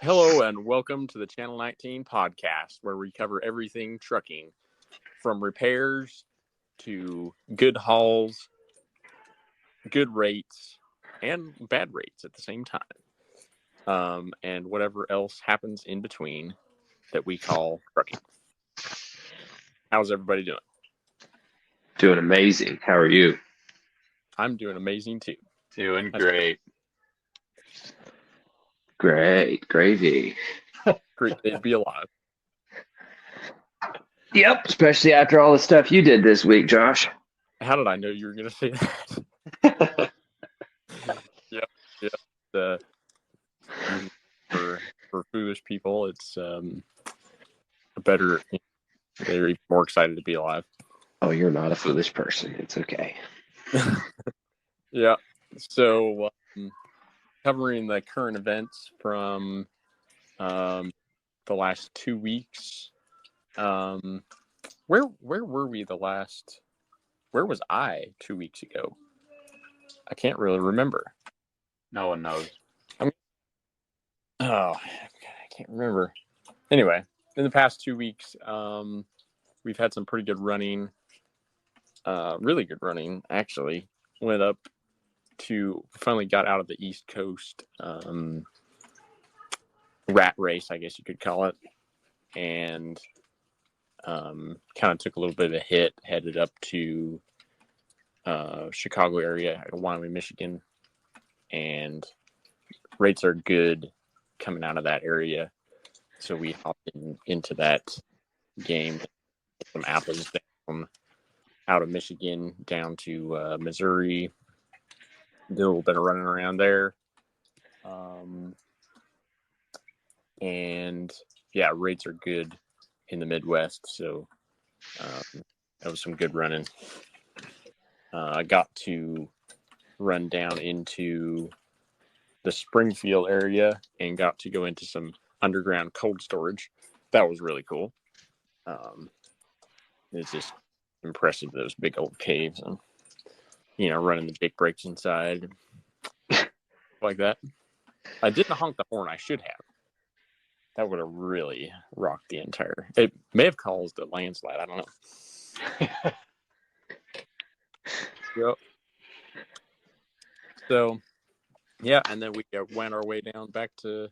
Hello and welcome to the Channel 19 podcast, where we cover everything trucking, from repairs to good hauls, good rates, and bad rates at the same time, and whatever else happens in between that we call trucking. How's everybody doing? Doing amazing. How are you? I'm doing amazing too. Doing great. Great. Gravy. Great day to be alive. Yep. Especially after all the stuff you did this week, Josh. How did I know you were going to say that? Yep. For foolish people, it's better. They're even more excited to be alive. Oh, you're not a foolish person. It's okay. Yeah. So, covering the current events from the last 2 weeks. Where were we the last? Where was I 2 weeks ago? I can't really remember. No one knows. Oh, God, I can't remember. Anyway, in the past 2 weeks, we've had some pretty good running. Really good running, actually. Went up finally got out of the East Coast rat race, I guess you could call it, and kind of took a little bit of a hit, headed up to Chicago area, Wyoming, Michigan, and rates are good coming out of that area. So we hopped into that game, some apples down out of Michigan down to Missouri. Did a little bit of running around there. And yeah, rates are good in the Midwest. So that was some good running. I got to run down into the Springfield area and got to go into some underground cold storage. That was really cool. It's just impressive, those big old caves, and running the big breaks inside like that. I didn't honk the horn. I should have. That would have really rocked the entire. It may have caused a landslide. I don't know. Yep. So, yeah, and then we went our way down back to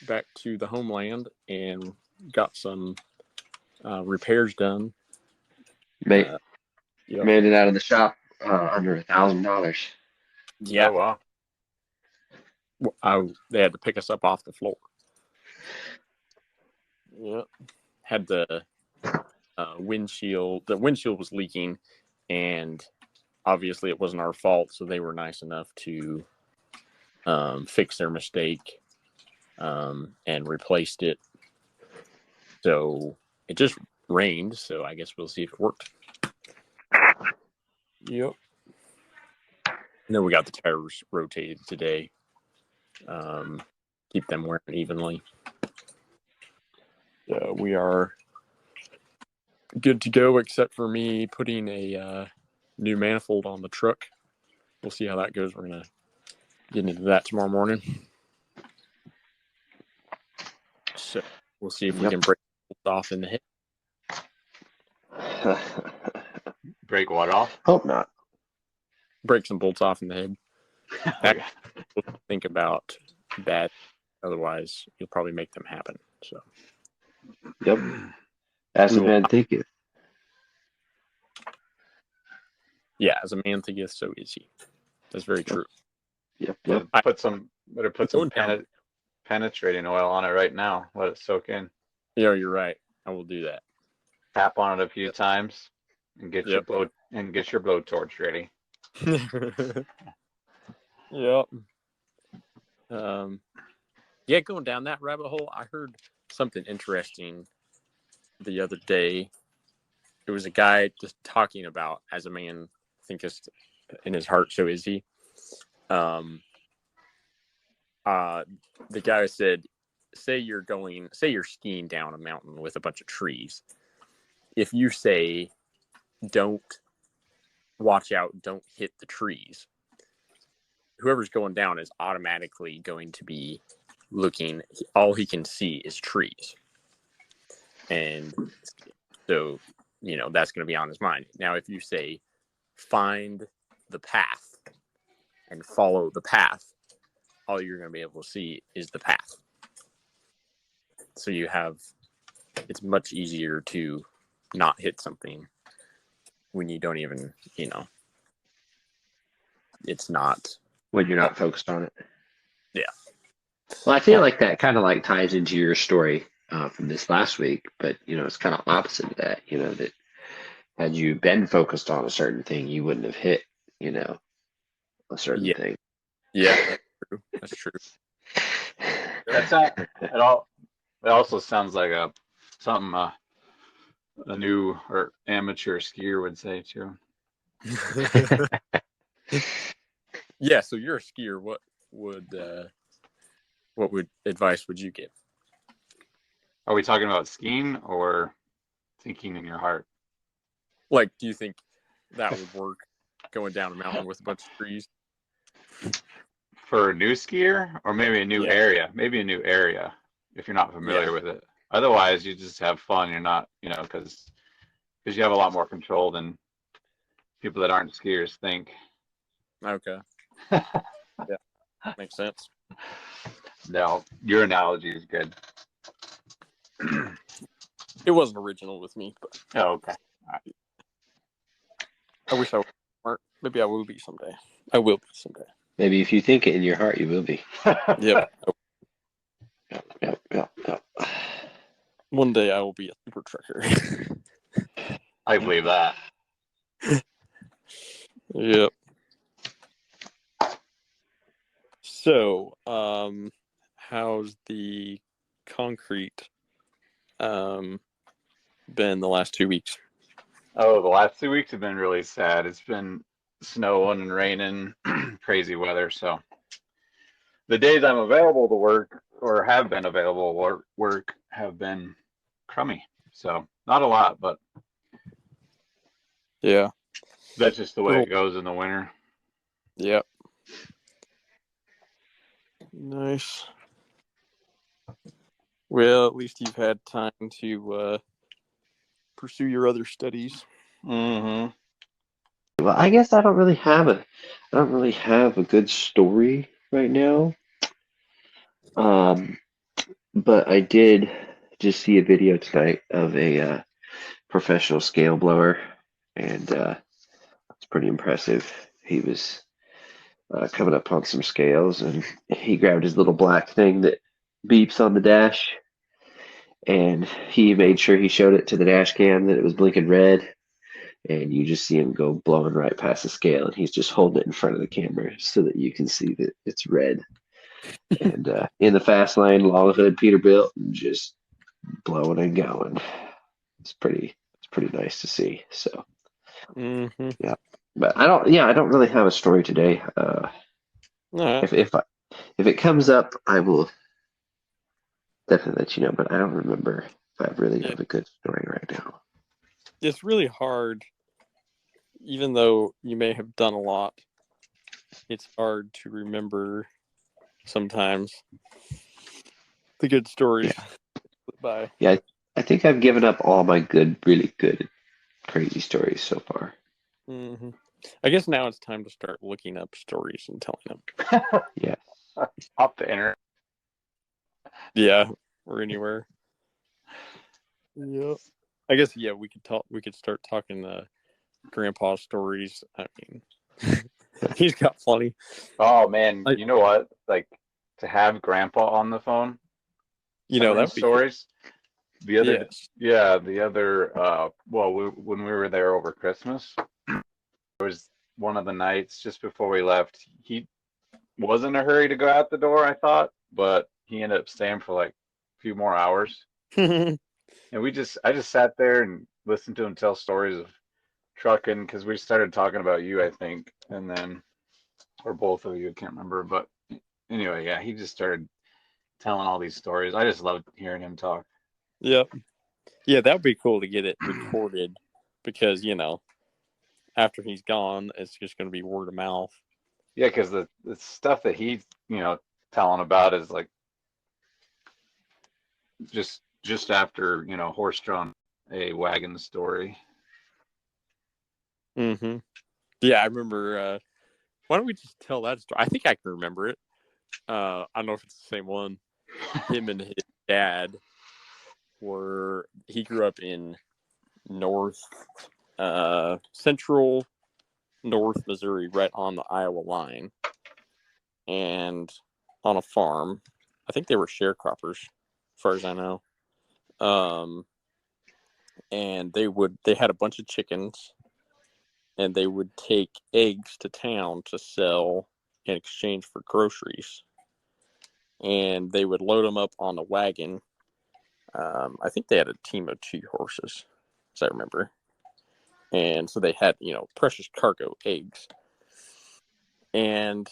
the homeland and got some repairs done. Made it out of the shop under $1,000. Yeah. Oh, wow. They had to pick us up off the floor. Yep. Had the windshield. The windshield was leaking, and obviously it wasn't our fault. So they were nice enough to fix their mistake and replaced it. So it just rained. So I guess we'll see if it worked. Yep. And then we got the tires rotated today. Keep them wearing evenly. We are good to go, except for me putting a new manifold on the truck. We'll see how that goes. We're going to get into that tomorrow morning. So we'll see if we can break it off in the head. break what off? Hope not. Break some bolts off in the head. Think about that. Otherwise, you'll probably make them happen. So. Yep. As a man thinketh. Yeah, as a man thinketh, so is he. That's very true. Yep. Better put some penetrating oil on it right now. Let it soak in. Yeah, you're right. I will do that. Tap on it a few times and get your blowtorch ready. Yep. Yeah, going down that rabbit hole, I heard something interesting the other day. It was a guy just talking about, as a man thinketh in his heart, so is he. The guy said, say you're skiing down a mountain with a bunch of trees. If you say, don't watch out, don't hit the trees, whoever's going down is automatically going to be looking, all he can see is trees. And so, that's going to be on his mind. Now, if you say, find the path and follow the path, all you're going to be able to see is the path. So it's much easier to not hit something when you don't even, it's not. When you're not focused on it. Yeah. Well, I feel like that kind of like ties into your story from this last week, but it's kind of opposite of that. That had you been focused on a certain thing, you wouldn't have hit, a certain thing. Yeah, that's true. That's not at all. It also sounds like something a new or amateur skier would say too. Yeah, so you're a skier. What advice would you give? Are we talking about skiing or thinking in your heart? Like, do you think that would work, going down a mountain with a bunch of trees? For a new skier, or maybe a new area? Maybe a new area if you're not familiar with it. Otherwise, you just have fun. You're not, because you have a lot more control than people that aren't skiers think. Okay. Yeah, makes sense. No, your analogy is good. It wasn't original with me, but okay. All right. I wish I weren't. Maybe I will be someday. I will be someday. Maybe if you think it in your heart, you will be. Yep. Yep. One day I will be a super trucker. I believe that. Yep. So, how's the concrete been the last 2 weeks? Oh, the last 2 weeks have been really sad. It's been snowing and raining, crazy weather. So the days I'm available to work or have been available to work have been crummy. So not a lot, but yeah, that's just the way it goes in the winter. Yep. Nice. Well, at least you've had time to pursue your other studies. Mm-hmm. Well, I guess I don't really have a good story right now. But I did just see a video tonight of a professional scale blower, and it's pretty impressive. He was coming up on some scales, and he grabbed his little black thing that beeps on the dash, and he made sure he showed it to the dash cam that it was blinking red, and you just see him go blowing right past the scale, and he's just holding it in front of the camera so that you can see that it's red. And in the fast lane, long hood Peterbilt, and just blowing and going. It's pretty nice to see. So yeah, but I don't really have a story today. If it comes up, I will definitely let you know. But I don't remember if I really have a good story right now. It's really hard, even though you may have done a lot. It's hard to remember sometimes the good stories. Bye. Yeah, I think I've given up all my really good, crazy stories so far. Mm-hmm. I guess now it's time to start looking up stories and telling them. Yeah. Off the internet. Yeah, or anywhere. Yep. I guess we could start talking grandpa stories. I mean, he's got plenty. Oh man, you know what? Like to have grandpa on the phone. That stories. The other when we were there over Christmas, it was one of the nights just before we left. He was in a hurry to go out the door, I thought, but he ended up staying for like a few more hours. And I just sat there and listened to him tell stories of trucking, because we started talking about you, I think, and then, or both of you, I can't remember, but anyway, yeah, he just started telling all these stories. I just loved hearing him talk. Yep. Yeah, that would be cool to get it recorded, because after he's gone, it's just going to be word of mouth. Yeah, because the stuff that he's telling about is like just after, horse-drawn a wagon story. Mm-hmm. Yeah, I remember. Why don't we just tell that story? I think I can remember it. I don't know if it's the same one. Him and his dad he grew up in central North Missouri, right on the Iowa line, and on a farm. I think they were sharecroppers, as far as I know. And they had a bunch of chickens, and they would take eggs to town to sell in exchange for groceries. And they would load them up on the wagon. I think they had a team of 2 horses, as I remember. And so they had, precious cargo, eggs. And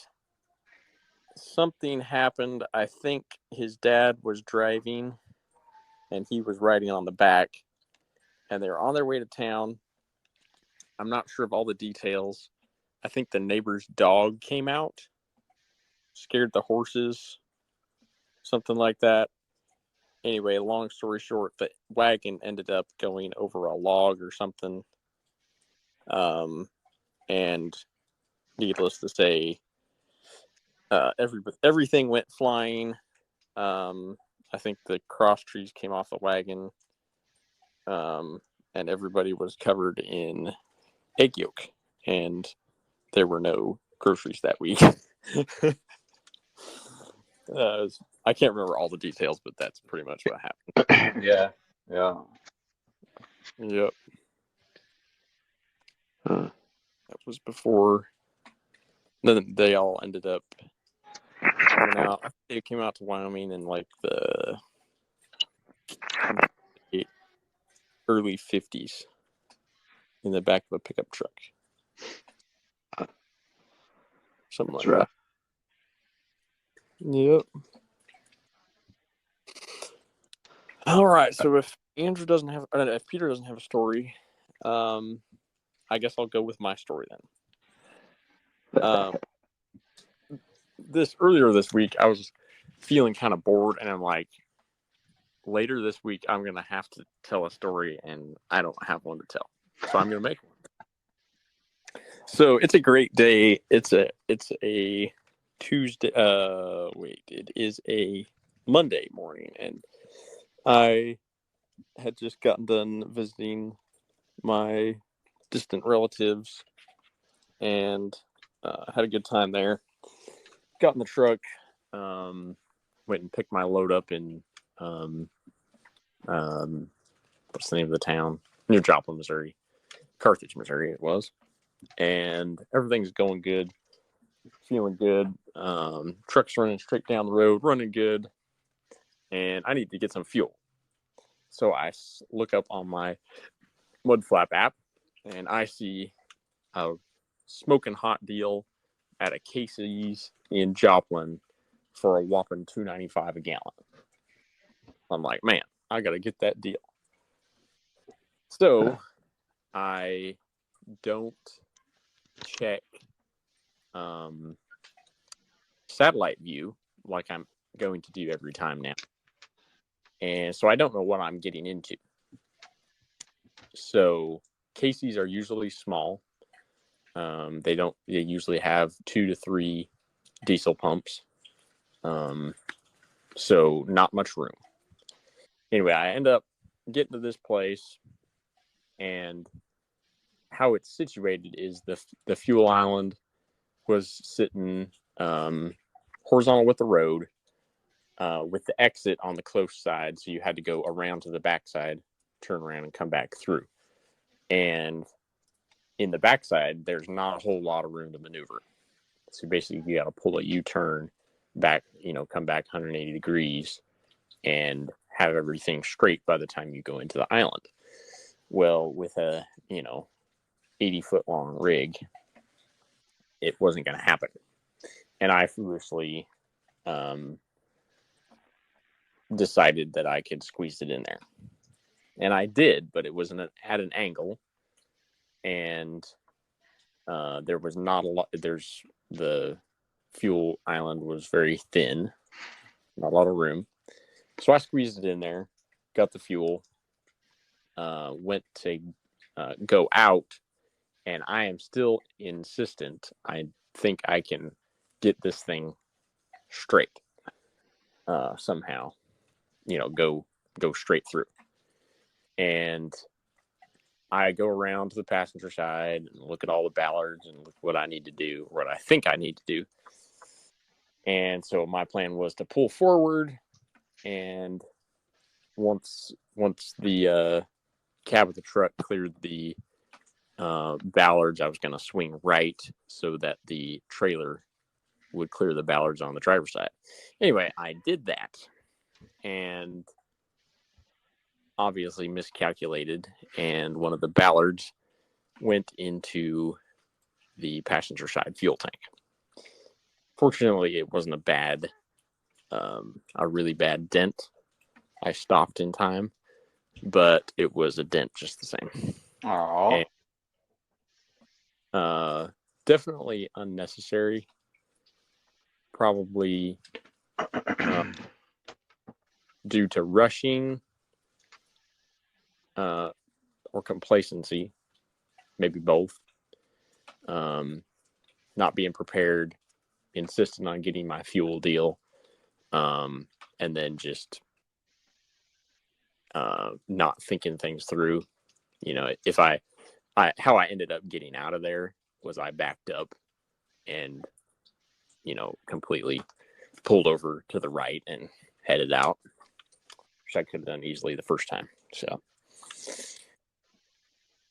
something happened. I think his dad was driving and he was riding on the back, and they were on their way to town. I'm not sure of all the details. I think the neighbor's dog came out, scared the horses, something like that. Anyway, long story short, the wagon ended up going over a log or something. And needless to say, everything went flying. I think the cross trees came off the wagon, and everybody was covered in egg yolk, and there were no groceries that week. I can't remember all the details, but that's pretty much what happened. Yeah. Yep. Huh. That was before. Then they all ended up coming out. They came out to Wyoming in like the early 50s in the back of a pickup truck. Something That's like rough. that. Yep. All right. So if Peter doesn't have a story, I guess I'll go with my story then. Earlier this week, I was feeling kind of bored, and I'm like, later this week, I'm gonna have to tell a story, and I don't have one to tell, so I'm gonna make one. So it's a great day. It's a Tuesday. It is a Monday morning, and I had just gotten done visiting my distant relatives, and had a good time there. Got in the truck, went and picked my load up in what's the name of the town? Near Joplin, Missouri. Carthage, Missouri it was. And everything's going good. Feeling good. Truck's running straight down the road, running good. And I need to get some fuel. So I look up on my Mudflap app, and I see a smoking hot deal at a Casey's in Joplin for a whopping $2.95 a gallon. I'm like, man, I got to get that deal. So I don't check satellite view like I'm going to do every time now. And so I don't know what I'm getting into. So Casey's are usually small. They usually have 2 to 3 diesel pumps. So not much room. Anyway, I end up getting to this place, and how it's situated is the fuel island was sitting horizontal with the road, with the exit on the close side. So you had to go around to the backside, turn around, and come back through. And in the backside, there's not a whole lot of room to maneuver. So basically, you got to pull a U-turn back, come back 180 degrees and have everything straight by the time you go into the island. Well, with a, 80-foot long rig, it wasn't going to happen. And I foolishly decided that I could squeeze it in there. And I did, but it was at an angle. And there was not a lot. The fuel island was very thin, not a lot of room. So I squeezed it in there, got the fuel, went to go out, and I am still insistent. I think I can get this thing straight somehow. Go straight through. And I go around to the passenger side and look at all the ballards and look what I need to do, what I think I need to do. And so my plan was to pull forward, and once the cab of the truck cleared the ballards, I was going to swing right so that the trailer would clear the ballards on the driver's side. Anyway, I did that, and obviously miscalculated, and one of the ballards went into the passenger side fuel tank. Fortunately, it wasn't a really bad dent. I stopped in time, but it was a dent just the same. Oh. Definitely unnecessary. Probably due to rushing or complacency, maybe both. Not being prepared, insisting on getting my fuel deal, and then just not thinking things through. If how I ended up getting out of there was I backed up and completely pulled over to the right and headed out, which I could have done easily the first time. So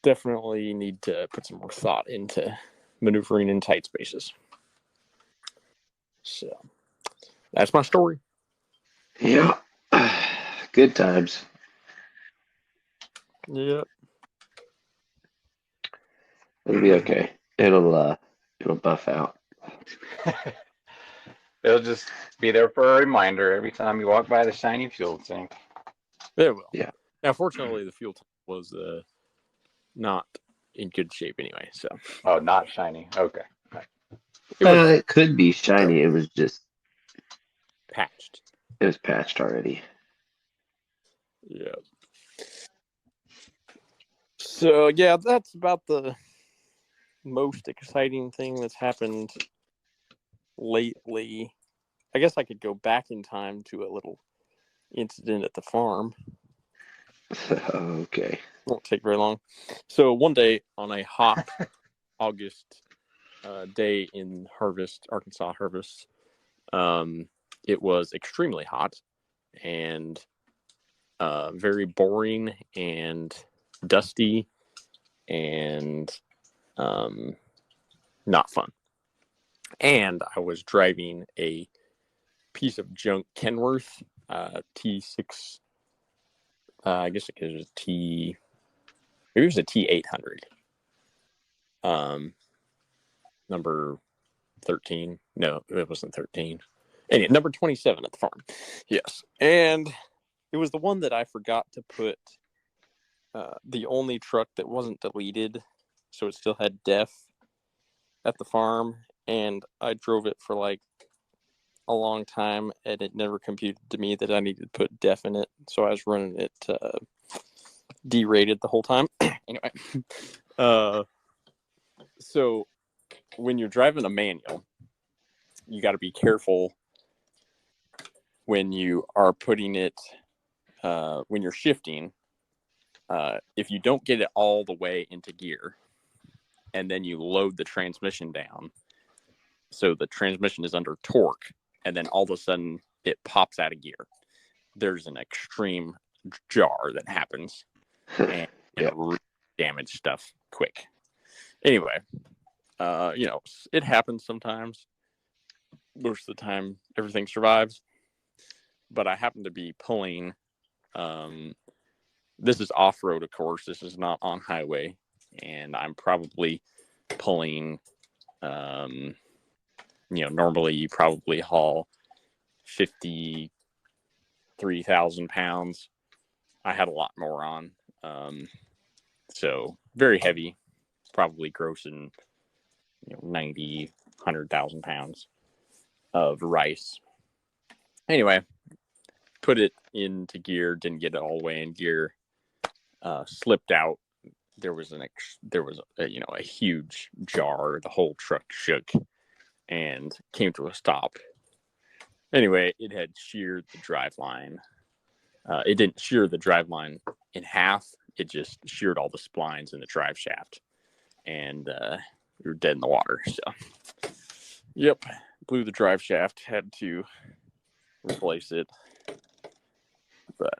definitely need to put some more thought into maneuvering in tight spaces. So that's my story. Yeah. Good times. Yeah. It'll be okay. It'll buff out. It'll just be there for a reminder every time you walk by the shiny fuel tank. It will. Yeah. Now, fortunately, the fuel tank was not in good shape anyway. So. Oh, not shiny. Okay. It could be shiny. It was just patched. It was patched already. Yeah. So yeah, that's about the most exciting thing that's happened lately. I guess I could go back in time to a little incident at the farm. Okay. Won't take very long. So one day on a hot August day in Arkansas harvest, it was extremely hot and very boring and dusty and not fun. And I was driving a piece of junk Kenworth T6. I guess it was maybe it was a T800. Number 13. No, it wasn't 13. Anyway, number 27 at the farm. Yes. And it was the one that I forgot to put the only truck that wasn't deleted. So it still had def at the farm. And I drove it for like a long time, and it never computed to me that I needed to put def in it. So I was running it derated the whole time. Anyway, so when you're driving a manual, you got to be careful when you are putting it, when you're shifting, if you don't get it all the way into gear and then you load the transmission down, so the transmission is under torque, and then all of a sudden it pops out of gear, there's an extreme jar that happens and damage stuff quick. Anyway, it happens sometimes. Most of the time, everything survives. But I happen to be pulling. This is off-road, of course. This is not on highway, and I'm probably pulling. Normally you probably haul 53,000 pounds. I had a lot more on, so very heavy. Probably grossing 90, 100,000 pounds of rice. Anyway, put it into gear, didn't get it all the way in gear, slipped out. There was a huge jar. The whole truck shook and came to a stop. Anyway, it had sheared the driveline. It didn't shear the driveline in half. It just sheared all the splines in the drive shaft, and we were dead in the water. So, yep, blew the drive shaft. Had to replace it, but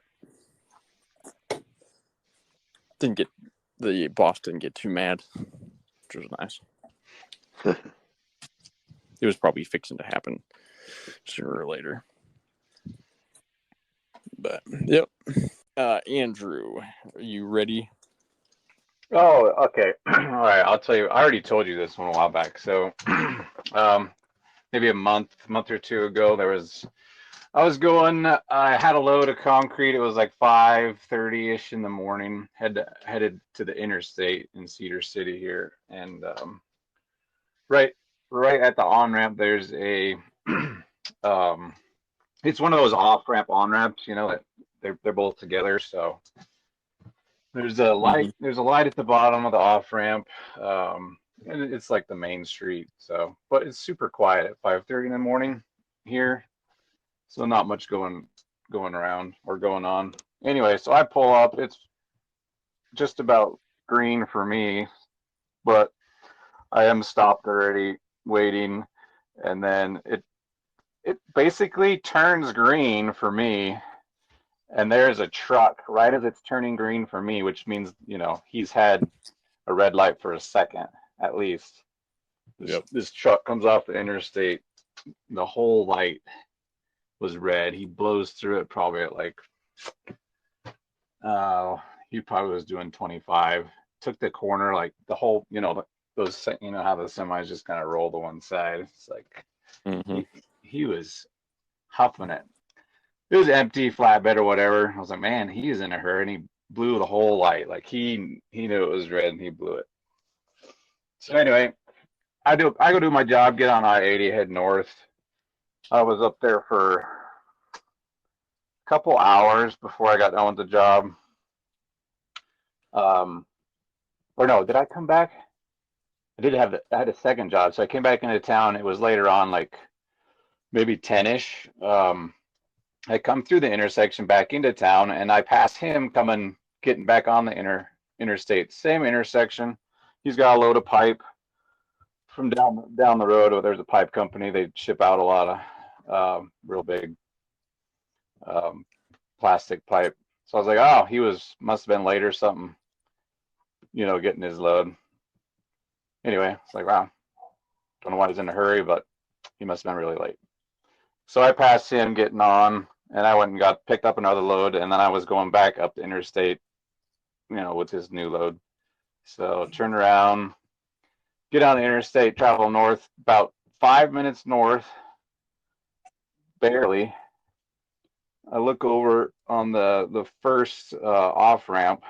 the boss didn't get too mad, which was nice. It was probably fixing to happen sooner or later. But, yep. Andrew, are you ready? Oh, okay. All right. I'll tell you. I already told you this one a while back. So, maybe a month or two ago, I had a load of concrete. It was like 5:30-ish in the morning. Headed to the interstate in Cedar City here, and right at the on ramp, there's a it's one of those off ramp on ramps. They're both together. So there's a light. Mm-hmm. There's a light at the bottom of the off ramp, and it's like the main street. So, but it's super quiet at 5:30 in the morning here. So not much going around or going on. Anyway, so I pull up. It's just about green for me, but I am stopped already waiting, and then it basically turns green for me, and there's a truck right as it's turning green for me, which means he's had a red light for a second at least. This truck comes off the interstate. The whole light was red. He blows through it probably at like, he probably was doing 25. Took the corner, like the whole, those, how the semis just kind of roll to one side. It's like he was huffing it. It was empty, flatbed or whatever. I was like, man, he's in a hurry, and he blew the whole light. Like he knew it was red and he blew it. So anyway, I go do my job, get on I-80, head north. I was up there for a couple hours before I got done with the job. Or no, did I come back? I had a second job, so I came back into town. It was later on, like maybe 10-ish. I come through the intersection back into town, and I pass him getting back on the interstate. Same intersection. He's got a load of pipe from down the road. There's a pipe company. They ship out a lot of real big plastic pipe. So I was like, oh, he must have been late or something, getting his load. Anyway, it's like, wow, don't know why he's in a hurry, but he must have been really late. So I passed him getting on, and I went and picked up another load, and then I was going back up the interstate, with his new load. So turn around, get on the interstate, travel north, about 5 minutes north, barely. I look over on the first off ramp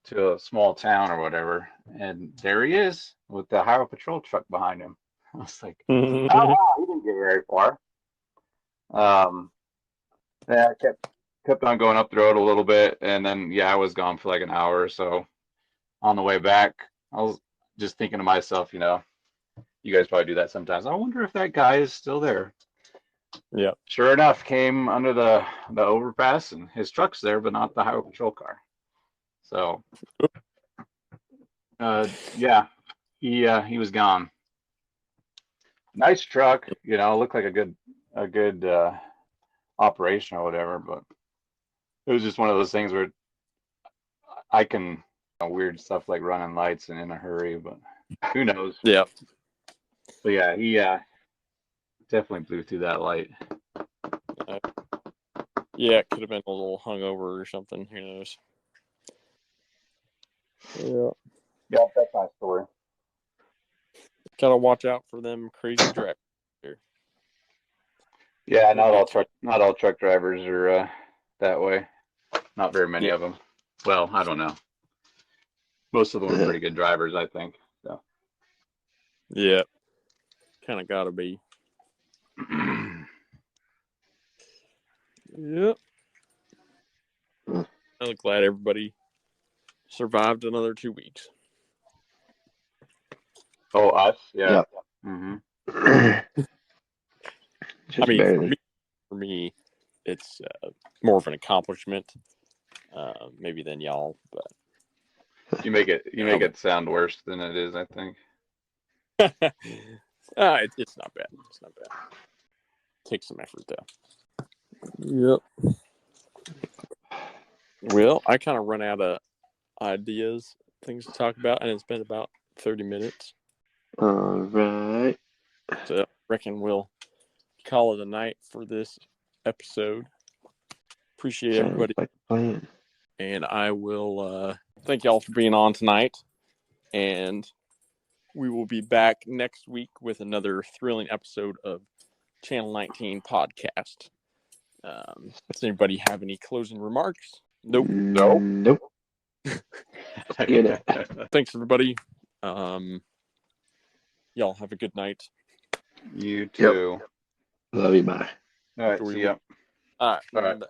to a small town or whatever, and there he is with the highway patrol truck behind him. I was like, oh wow, he didn't get very far. Yeah, I kept on going up the road a little bit, and then I was gone for like an hour or so. On the way back, I was just thinking to myself, you guys probably do that sometimes. I wonder if that guy is still there. Yeah. Sure enough, came under the overpass, and his truck's there, but not the highway patrol car. So, he was gone. Nice truck, looked like a good operation or whatever, but it was just one of those things where I can weird stuff like running lights and in a hurry, but who knows? Yeah. But yeah, he definitely blew through that light. Yeah, it could have been a little hungover or something. Who knows? Yeah. Yeah, that's my story. Gotta watch out for them crazy drivers. Yeah, not all truck drivers are that way. Not very many of them. Well, I don't know. Most of them are pretty good drivers, I think. So. Yeah, kind of gotta be. Yep. I'm glad everybody survived another 2 weeks. Oh, us? Yeah. Yep. Mm-hmm. I mean, for me, it's more of an accomplishment, maybe than y'all. But you make it sound worse than it is, I think. It's not bad. It's not bad. Takes some effort though. Yep. Well, I kind of run out of ideas, things to talk about, and it's been about 30 minutes. All right. So I reckon we'll call it a night for this episode. Appreciate everybody. Like a plan. And I will thank y'all for being on tonight. And we will be back next week with another thrilling episode of Channel 19 podcast. Does anybody have any closing remarks? Nope. Nope. Get it. Thanks, everybody. Y'all have a good night. You too. Yep. Love you. Bye. All right. See ya. All right. All right.